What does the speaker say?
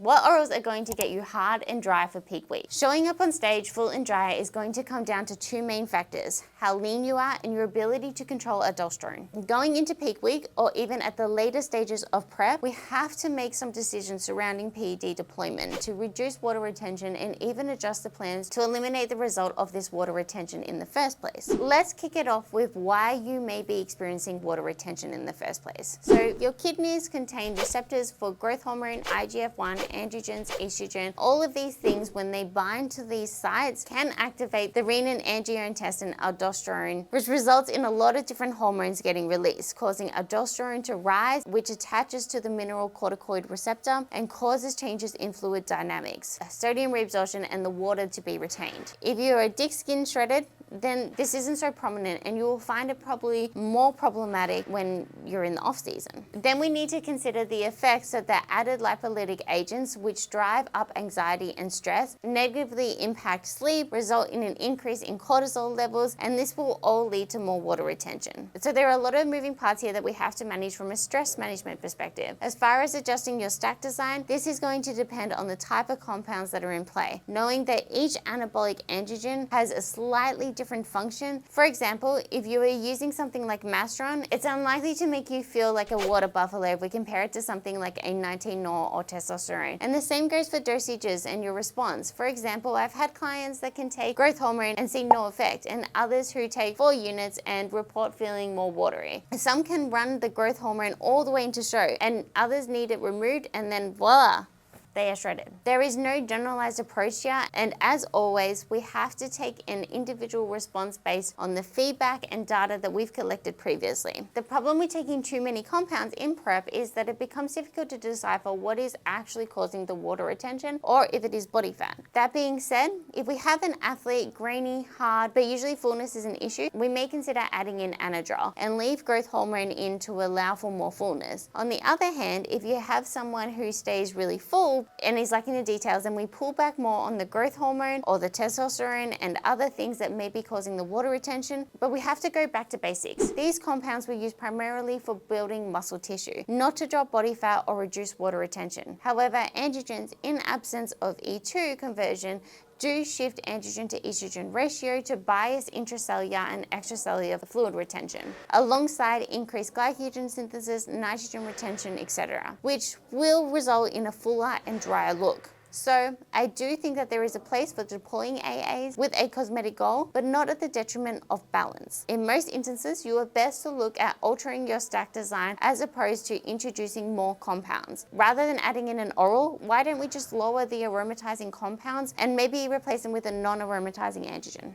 What orals are going to get you hard and dry for peak week? Showing up on stage full and dry is going to come down to two main factors: how lean you are and your ability to control aldosterone. Going into peak week, or even at the later stages of prep, we have to make some decisions surrounding PED deployment to reduce water retention and even adjust the plans to eliminate the result of this water retention in the first place. Let's kick it off with why you may be experiencing water retention in the first place. So your kidneys contain receptors for growth hormone, IGF-1, androgens, estrogen. All of these things, when they bind to these sites, can activate the renin-angiotensin aldosterone, which results in a lot of different hormones getting released, causing aldosterone to rise, which attaches to the mineral corticoid receptor and causes changes in fluid dynamics, sodium reabsorption, and the water to be retained. If you are dick skin shredded, then this isn't so prominent, and you will find it probably more problematic when you're in the off season. Then we need to consider the effects of the added lipolytic agents, which drive up anxiety and stress, negatively impact sleep, result in an increase in cortisol levels, and this will all lead to more water retention. So there are a lot of moving parts here that we have to manage from a stress management perspective. As far as adjusting your stack design, this is going to depend on the type of compounds that are in play, knowing that each anabolic androgen has a slightly different function. For example, if you are using something like Masteron, it's unlikely to make you feel like a water buffalo if we compare it to something like a 19-nor or testosterone. And the same goes for dosages and your response. For example, I've had clients that can take growth hormone and see no effect, and others who take 4 units and report feeling more watery. Some can run the growth hormone all the way into show, and others need it removed, and then voila, they are shredded. There is no generalized approach here, and as always, we have to take an individual response based on the feedback and data that we've collected previously. The problem with taking too many compounds in prep is that it becomes difficult to decipher what is actually causing the water retention, or if it is body fat. That being said, if we have an athlete, grainy, hard, but usually fullness is an issue, we may consider adding in anadrol and leave growth hormone in to allow for more fullness. On the other hand, if you have someone who stays really full and is lacking the details, then we pull back more on the growth hormone or the testosterone and other things that may be causing the water retention, but we have to go back to basics. These compounds were used primarily for building muscle tissue, not to drop body fat or reduce water retention. However, androgens, in absence of E2 conversion, do shift androgen to estrogen ratio to bias intracellular and extracellular fluid retention, alongside increased glycogen synthesis, nitrogen retention, etc., which will result in a fuller and drier look. So I do think that there is a place for deploying AAs with a cosmetic goal, but not at the detriment of balance. In most instances, you are best to look at altering your stack design as opposed to introducing more compounds. Rather than adding in an oral, why don't we just lower the aromatizing compounds and maybe replace them with a non-aromatizing androgen?